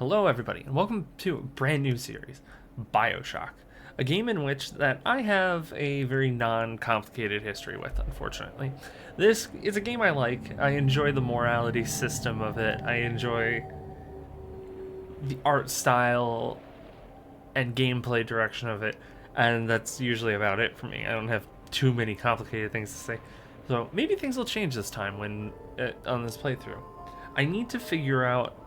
Hello everybody, and welcome to a brand new series, Bioshock, a game in which that I have a very non-complicated history with, unfortunately. This is a game I like. I enjoy the morality system of it. I enjoy the art style and gameplay direction of it, and that's usually about it for me. I don't have too many complicated things to say. So maybe things will change this time when on this playthrough. I need to figure out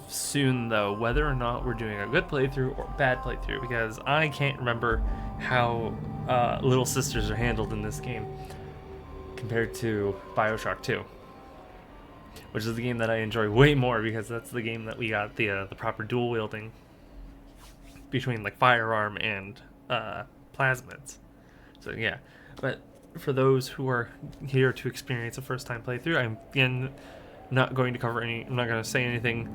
soon though whether or not we're doing a good playthrough or bad playthrough, because I can't remember how little sisters are handled in this game compared to Bioshock 2, which is the game that I enjoy way more because that's the game that we got the proper dual wielding between like firearm and plasmids. So yeah, but for those who are here to experience a first time playthrough, I'm again not going to cover any. I'm not going to say anything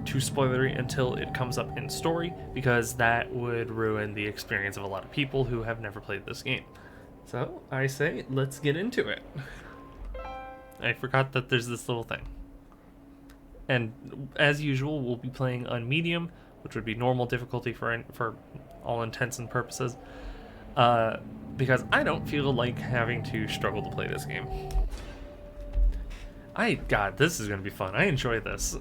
too spoilery until it comes up in story, because that would ruin the experience of a lot of people who have never played this game. So I say, let's get into it. I forgot that there's this little thing. And as usual, we'll be playing on medium, which would be normal difficulty for all intents and purposes, because I don't feel like having to struggle to play this game. God, this is gonna be fun. I enjoy this.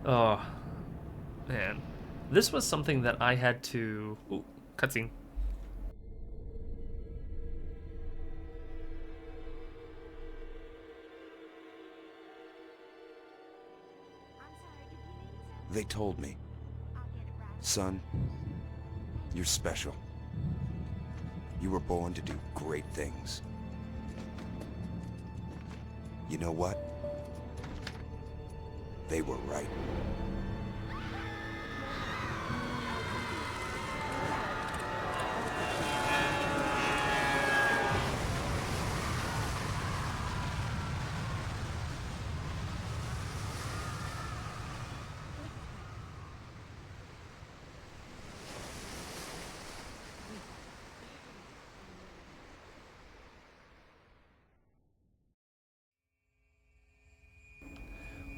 Oh, man. This was something that I had to... Ooh, cutscene. They told me. Son, you're special. You were born to do great things. You know what? They were right.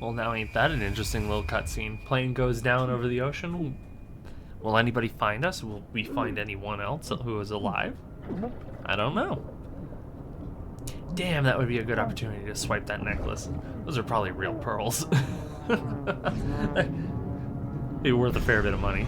Well, now ain't that an interesting little cutscene? Plane goes down over the ocean. Will anybody find us? Will we find anyone else who is alive? I don't know. Damn, that would be a good opportunity to swipe that necklace. Those are probably real pearls. Be worth a fair bit of money.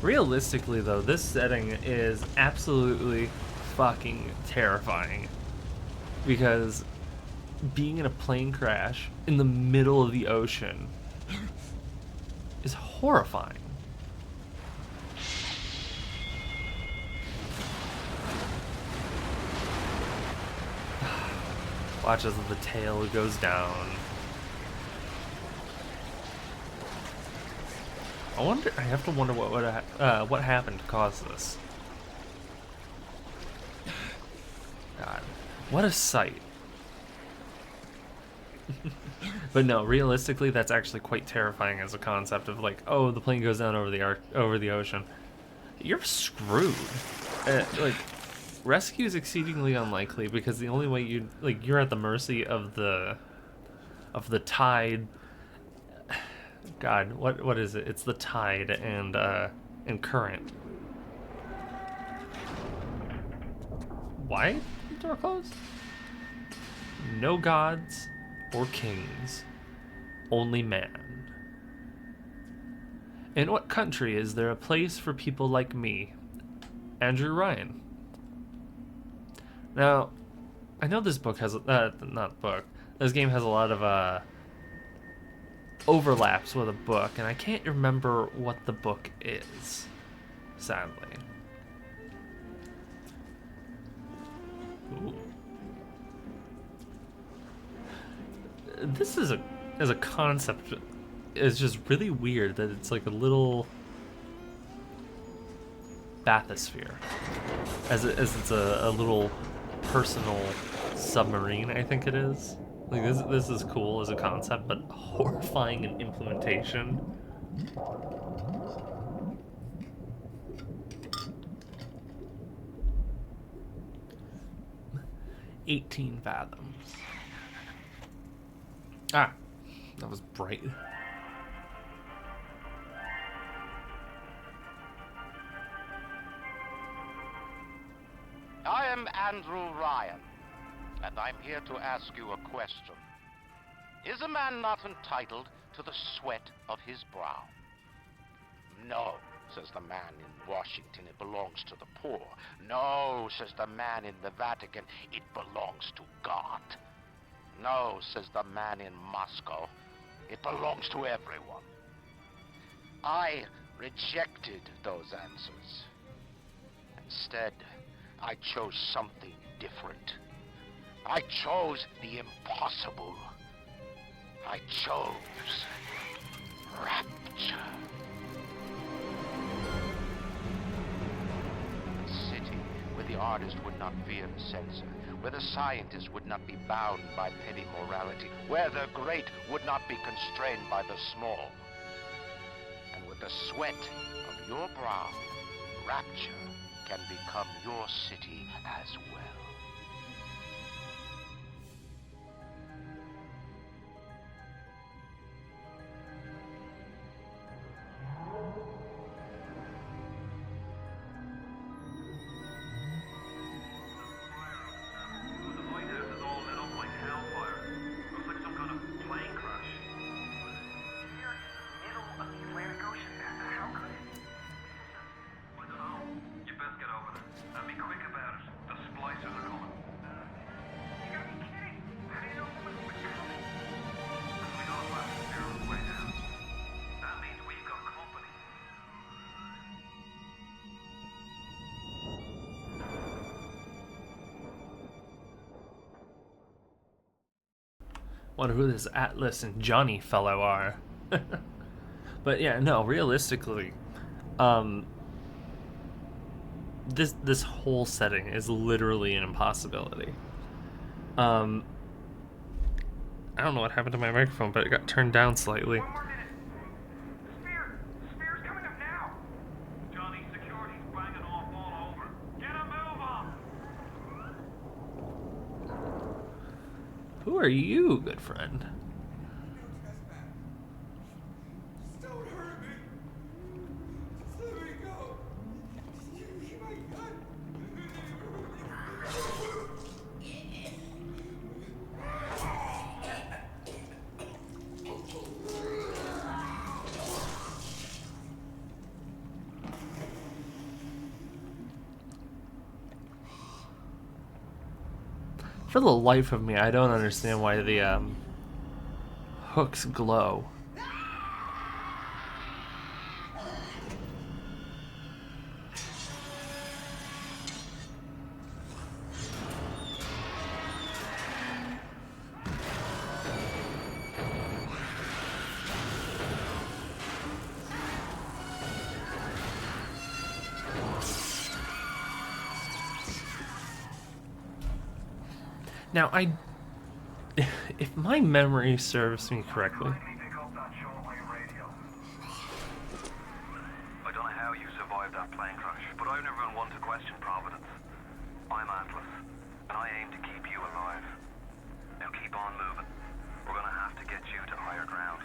Realistically, though, this setting is absolutely fucking terrifying, because being in a plane crash in the middle of the ocean is horrifying. Watch as the tail goes down. I have to wonder what happened to cause this. God, what a sight. But no, realistically, that's actually quite terrifying as a concept of like, oh, the plane goes down over the ocean. You're screwed. Like, rescue is exceedingly unlikely, because the only way you're at the mercy of the tide. God, what is it? It's the tide and current. Why the door closed? No gods or kings, only man. In what country is there a place for people like me, Andrew Ryan? Now, I know this book has not book. This game has a lot of overlaps with a book, and I can't remember what the book is, sadly. Ooh. This is as a concept is just really weird that it's like a little bathysphere, as it's a little personal submarine, I think it is. Like, this is cool as a concept, but horrifying in implementation. 18 fathoms. Ah, that was bright. I am Andrew Ryan, and I'm here to ask you a question. Is a man not entitled to the sweat of his brow? No, says the man in Washington, it belongs to the poor. No, says the man in the Vatican, it belongs to God. No, says the man in Moscow, it belongs to everyone. I rejected those answers. Instead, I chose something different. I chose the impossible. I chose Rapture. A city where the artist would not fear the censor, where the scientist would not be bound by petty morality, where the great would not be constrained by the small. And with the sweat of your brow, Rapture can become your city as well. Wonder who this Atlas and Johnny fellow are. But yeah, no, realistically, this whole setting is literally an impossibility. I don't know what happened to my microphone, but it got turned down slightly. One more minute. Spear's coming up now. Johnny, security's banging off all over. Get a move on. Who are you, good friend? Just don't hurt me. Just let me go. You my gun. For the life of me, I don't understand why the hooks glow. Now, if my memory serves me correctly, Pick up that shortwave radio. I don't know how you survived that plane crash, but I've never been one to question Providence. I'm Atlas, and I aim to keep you alive. Now keep on moving. We're gonna have to get you to higher ground.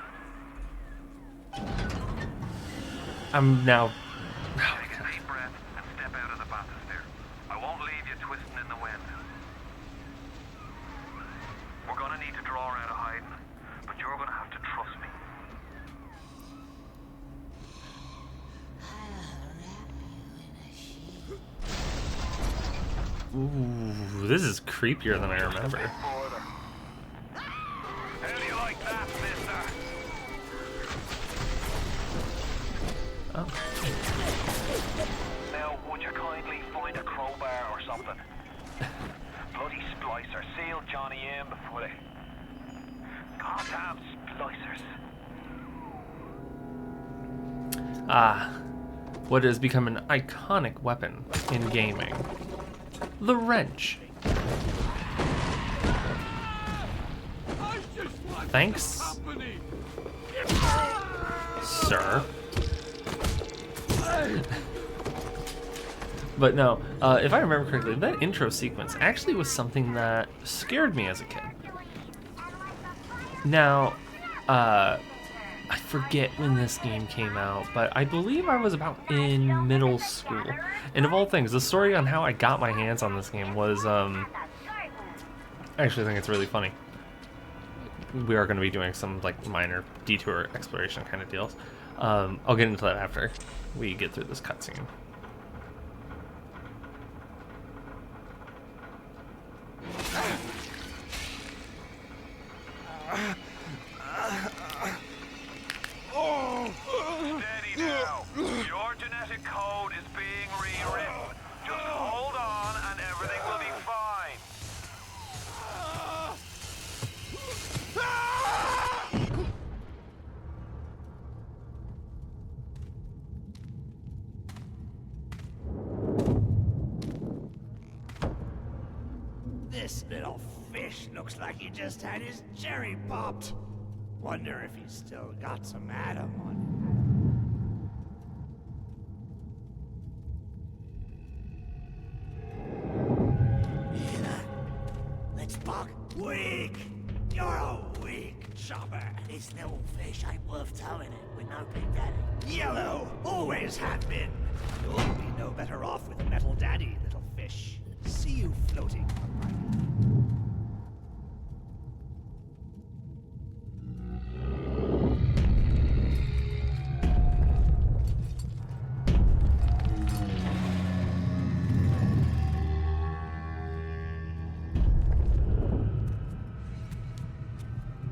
I'm now... Take a deep breath and step out of the bathysphere. I won't leave you twisting in the wind. We're gonna need to draw out of hiding, but you're gonna have to trust me. Ooh, this is creepier than I remember. How do you like that, mister? Oh. Now, would you kindly find a crowbar or something? Bloody splicer, seal Johnny in before they... Goddamn splicers. Ah, what has become an iconic weapon in gaming. The wrench. Thanks, sir. But no, if I remember correctly, that intro sequence actually was something that scared me as a kid. Now, I forget when this game came out, but I believe I was about in middle school. And of all things, the story on how I got my hands on this game was, I actually think it's really funny. We are going to be doing some, like, minor detour exploration kind of deals. I'll get into that after we get through this cutscene. Steady now. Your genetic code is being rewritten. Just hold on and everything will be fine. This little fish looks like he just had his cherry popped. Wonder if he's still got some Adam on him. Hear that? Let's buck. Weak! You're a weak chopper. This little fish ain't worth towing it with no big daddy. Yellow! Always have been. You'll be no better off with a metal daddy, little fish. See you floating.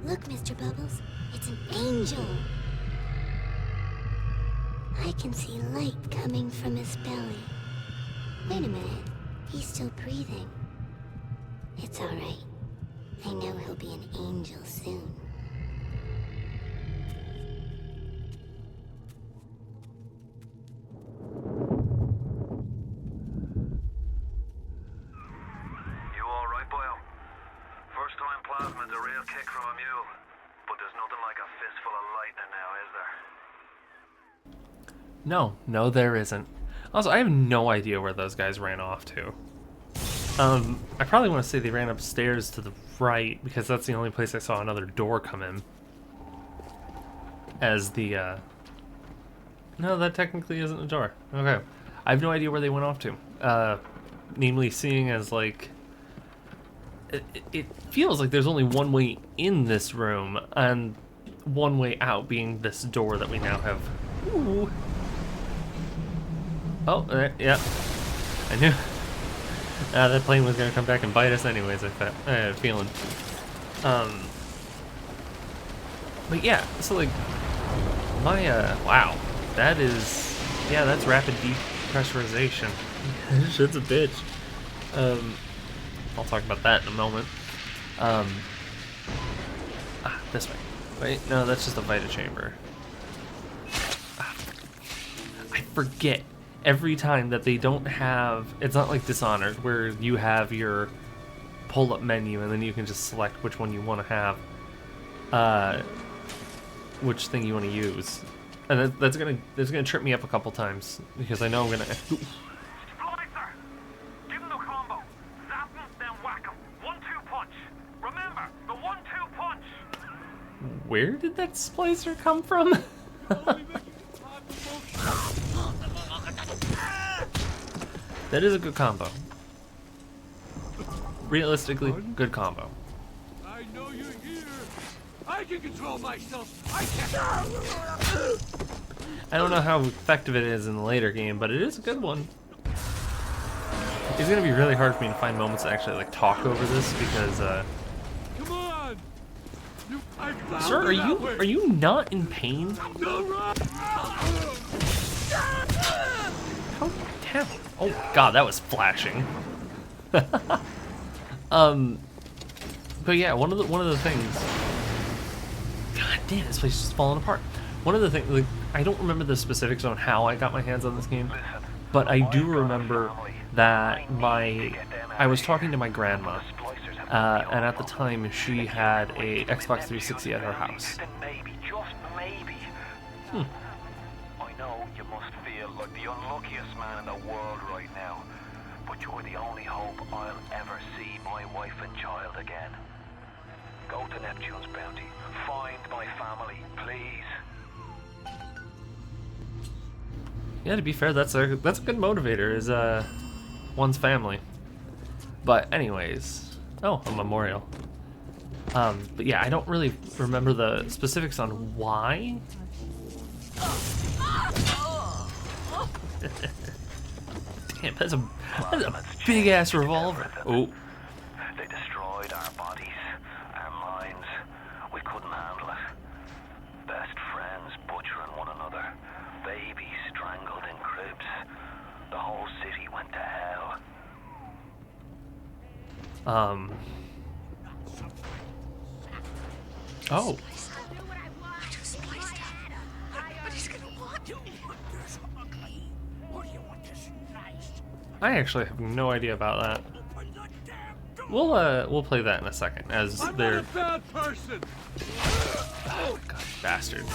Look, Mr. Bubbles, it's an angel. I can see light coming from his belly. Wait a minute, he's still breathing. It's all right. I know he'll be an angel soon. You alright, boyo? First time plasma's a real kick from a mule. But there's nothing like a fistful of lightning now, is there? No, there isn't. Also, I have no idea where those guys ran off to. I probably want to say they ran upstairs to the right, because that's the only place I saw another door come in. As the, No, that technically isn't a door. Okay. I have no idea where they went off to. Namely, seeing as, like... It feels like there's only one way in this room, and one way out being this door that we now have. Ooh. Oh, yeah. I knew that plane was going to come back and bite us anyways, I had a feeling. But yeah, so like, my, wow. That is, yeah, that's rapid depressurization. Shit's a bitch. I'll talk about that in a moment. This way. Wait, no, that's just a Vita chamber. I forget every time that they don't have... It's not like Dishonored, where you have your pull-up menu and then you can just select which one you want to have. Which thing you want to use. And that's gonna trip me up a couple times, because I know I'm gonna... Splicer! Give him the combo. Zap him, then whack him. 1-2 punch. Remember, the 1-2 punch! Where did that splicer come from? That is a good combo. Realistically, good combo. I know you're here. I can control myself. I can. I don't know how effective it is in the later game, but it is a good one. It's gonna be really hard for me to find moments to actually like talk over this, because Come on. sir, are you not in pain? How damn. Oh god, that was flashing. But yeah, one of the things. God damn, this place is just falling apart. One of the things, like, I don't remember the specifics on how I got my hands on this game, but I do remember that I was talking to my grandma, and at the time she had a Xbox 360 at her house. Maybe, just maybe. I know you must feel like the unluckiest happiest man in the world right now. But you're the only hope I'll ever see my wife and child again. Go to Neptune's bounty. Find my family, please. Yeah, to be fair, that's a good motivator, is one's family. But anyways, oh, a memorial. But yeah, I don't really remember the specifics on why. Damn, that's a big ass revolver. Oh. They destroyed our bodies, our minds. We couldn't handle it. Best friends butchering one another. Babies strangled in cribs. The whole city went to hell. Oh. I actually have no idea about that. We'll play that in a second as they're. Bad person. Oh, God, bastard.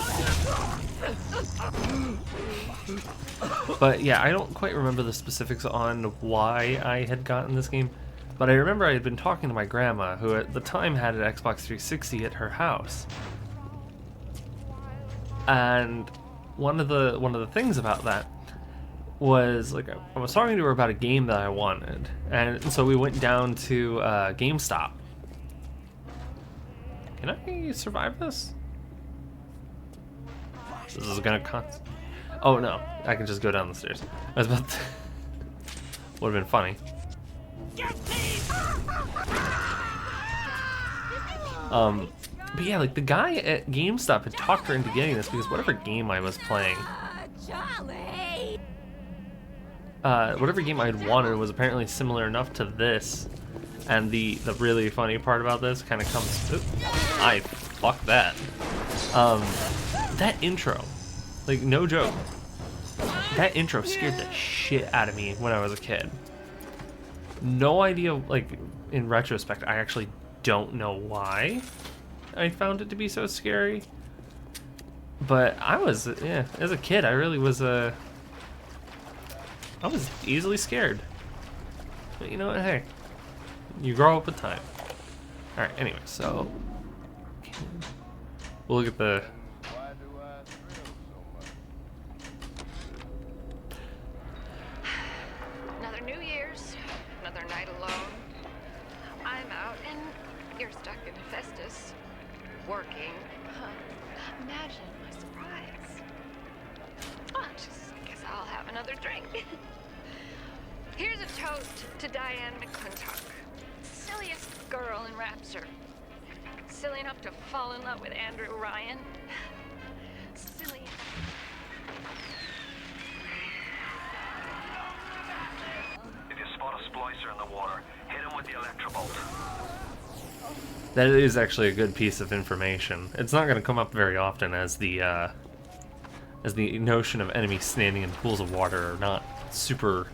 But yeah, I don't quite remember the specifics on why I had gotten this game, but I remember I had been talking to my grandma, who at the time had an Xbox 360 at her house, and one of the things about that was, like, I was talking to her about a game that I wanted, and so we went down to GameStop. Can I survive this? This is gonna oh no, I can just go down the stairs. I was about to would have been funny. But yeah, like, the guy at GameStop had talked her into getting this because whatever game I was playing, whatever game I'd wanted was apparently similar enough to this. And the really funny part about this kind of comes. I fuck that. That intro, like, no joke. That intro scared the shit out of me when I was a kid. No idea, like, in retrospect, I actually don't know why I found it to be so scary. But I was, yeah, as a kid, I really was, I was easily scared. But you know what, hey, you grow up with time. Alright, anyway, so we'll look at the. Another New Year's, another night alone. I'm out and you're stuck in Festus, working. Imagine my surprise. Oh, just guess I'll have another drink. Here's a toast to Diane McClintock, silliest girl in Rapture. Silly enough to fall in love with Andrew Ryan. Silly. If you spot a splicer in the water, hit him with the electrobolt. That is actually a good piece of information. It's not going to come up very often, as the notion of enemies standing in pools of water are not super.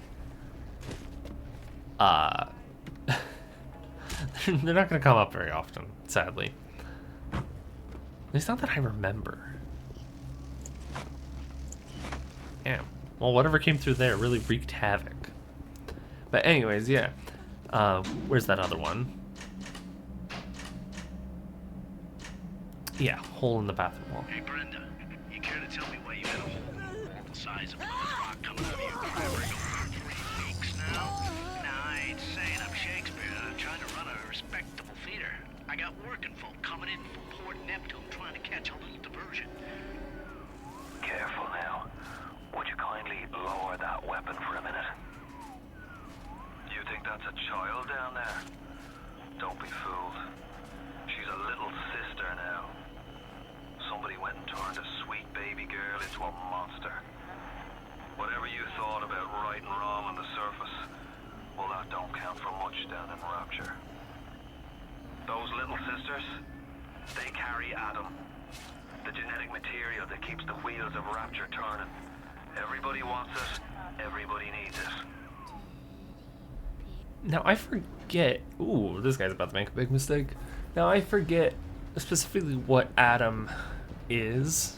They're not going to come up very often, sadly. At least not that I remember. Damn. Well, whatever came through there really wreaked havoc. But anyways, yeah. Where's that other one? Yeah, hole in the bathroom wall. Hey, Brenda, you care to tell me why you had a hole the size of a rock coming out of your crib for 3 weeks now? Nah, I ain't saying I'm Shakespeare. I'm trying to run a respectable theater. I got working folk coming in from Port Neptune trying to catch a little diversion. Careful now. Would you kindly lower that weapon for a minute? You think that's a child down there? Don't be fooled. She's a little sister now. Somebody went and turned a sweet baby girl into a monster. Whatever you thought about right and wrong on the surface, well, that don't count for much down in Rapture. Those little sisters, they carry Adam, the genetic material that keeps the wheels of Rapture turning. Everybody wants it, everybody needs it. Now I forget. Ooh, this guy's about to make a big mistake. Now I forget specifically what Adam is.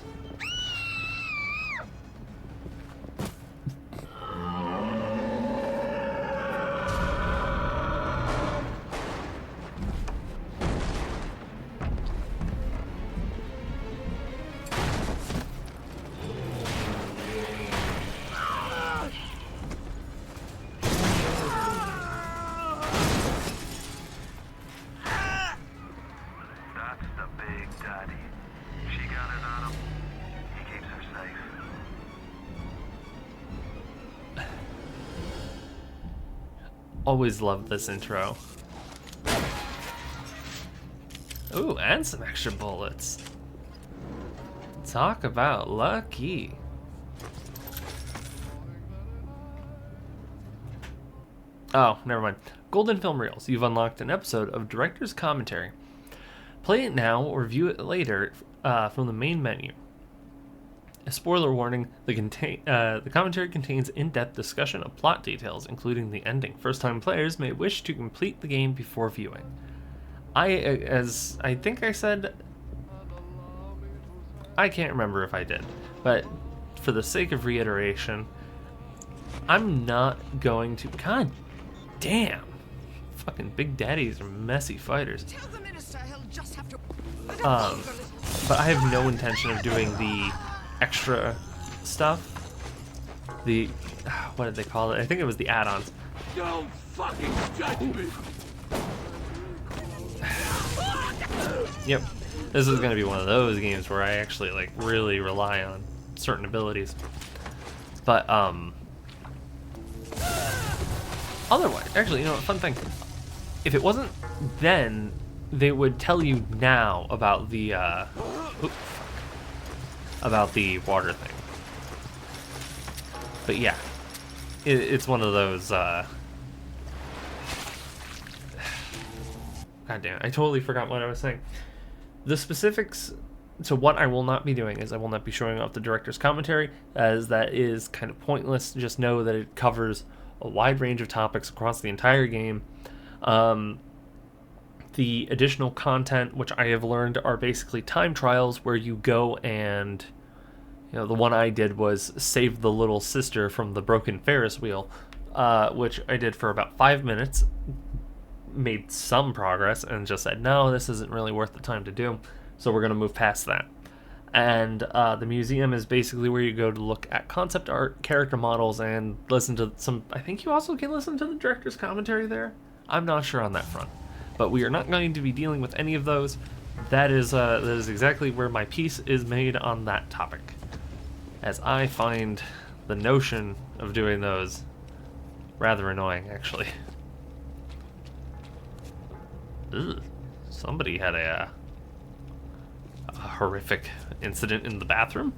Always loved this intro. Ooh, and some extra bullets. Talk about lucky. Oh, never mind. Golden Film Reels. You've unlocked an episode of Director's Commentary. Play it now or view it later from the main menu. A spoiler warning, the commentary contains in-depth discussion of plot details, including the ending. First-time players may wish to complete the game before viewing. As I think I said, I can't remember if I did, but for the sake of reiteration, I'm not going to... God damn! Fucking Big Daddies are messy fighters. But I have no intention of doing the extra stuff. The... what did they call it? I think it was the add-ons. Don't fucking judge me! Yep. This is gonna be one of those games where I actually like really rely on certain abilities. But otherwise, actually, you know what, fun thing. If it wasn't then, they would tell you now about the water thing. But yeah. It's one of those God damn it, I totally forgot what I was saying. The specifics to what I will not be doing is I will not be showing off the director's commentary, as that is kind of pointless. Just know that it covers a wide range of topics across the entire game. The additional content, which I have learned are basically time trials where you go and, you know, the one I did was save the little sister from the broken Ferris wheel, which I did for about 5 minutes. Made some progress and just said, no, this isn't really worth the time to do, so we're going to move past that. And the museum is basically where you go to look at concept art, character models, and listen to some... I think you also can listen to the director's commentary there. I'm not sure on that front, but we are not going to be dealing with any of those. That is exactly where my piece is made on that topic, as I find the notion of doing those rather annoying, actually. Ugh. Somebody had a horrific incident in the bathroom.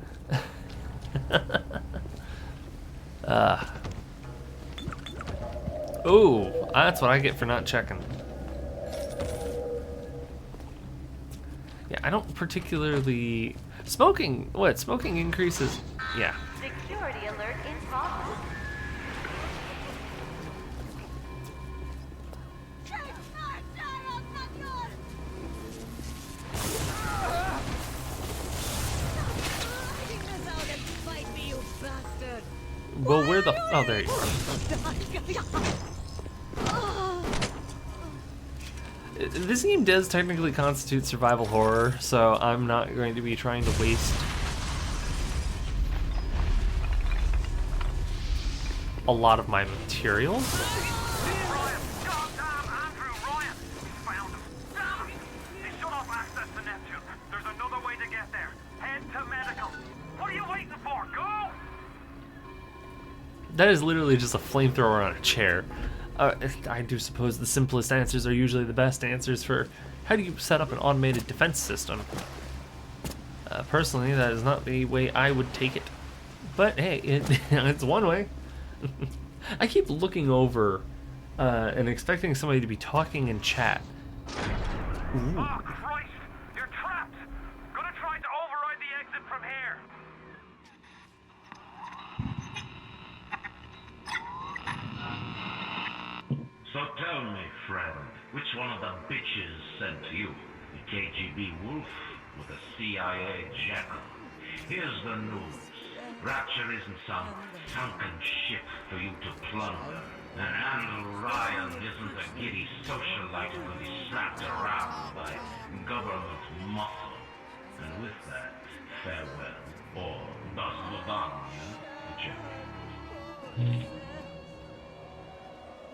Oh, that's what I get for not checking. Yeah, I don't particularly... Smoking! What? Smoking increases... Yeah. Security alert in progress. Well, where the... Oh, there you are. This game does technically constitute survival horror, so I'm not going to be trying to waste a lot of my materials. That is literally just a flamethrower on a chair. I do suppose the simplest answers are usually the best answers for how do you set up an automated defense system. Personally, that is not the way I would take it. But hey, it's one way. I keep looking over and expecting somebody to be talking in chat. Ooh. Oh, Christ! You're trapped! Gonna try to override the exit from here! So tell me, friend, which one of the bitches sent you? The KGB wolf or the CIA jackal? Here's the news. Rapture isn't some sunken ship for you to plunder. And Andrew Ryan isn't a giddy socialite who can be slapped around by government muscle. And with that, farewell, or das Lavanya, whichever.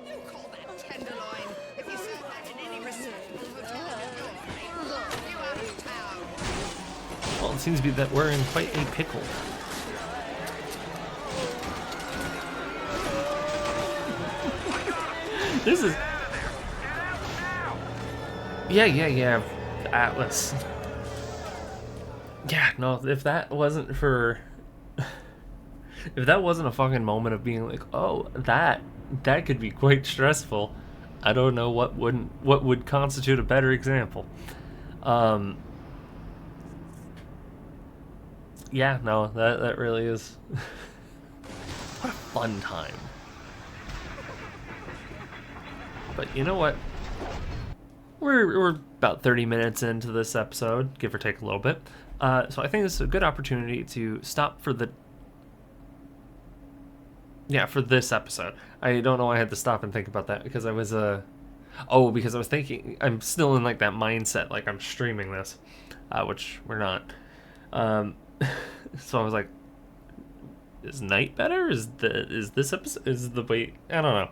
You call that tenderloin? If you serve that in any respectable hotel in your life, you out of town. Well, it seems to be that we're in quite a pickle. This is... Yeah. Atlas. Yeah, no, if that wasn't for... If that wasn't a fucking moment of being like, oh, that could be quite stressful, I don't know what would constitute a better example. Yeah, no, that really is what a fun time. But you know what? We're about 30 minutes into this episode, give or take a little bit. So I think this is a good opportunity to stop for this episode. I don't know why I had to stop and think about that because I was because I was thinking I'm still in like that mindset, like I'm streaming this, which we're not. So I was like, is night better? Is this episode? Is the wait? I don't know.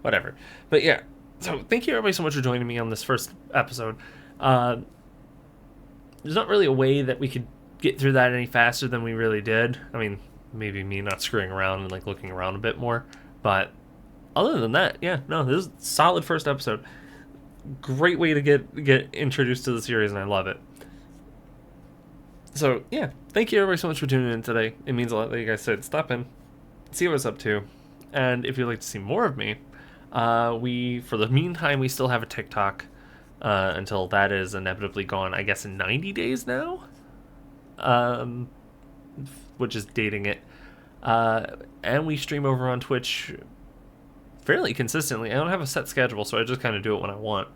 Whatever. But yeah. So thank you everybody so much for joining me on this first episode. There's not really a way that we could get through that any faster than we really did. I mean, maybe me not screwing around and like looking around a bit more. But other than that, yeah, no, this is a solid first episode. Great way to get introduced to the series, and I love it. So yeah, thank you everybody so much for tuning in today. It means a lot. Like I said, stop in, see what I was up to, and if you'd like to see more of me, for the meantime we still have a TikTok until that is inevitably gone. I guess in 90 days now, which is dating it. And we stream over on Twitch fairly consistently. I don't have a set schedule, so I just kind of do it when I want.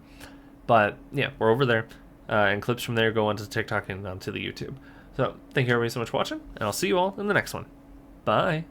But yeah, we're over there. And clips from there go onto TikTok and onto the YouTube. So thank you everybody so much for watching, and I'll see you all in the next one. Bye.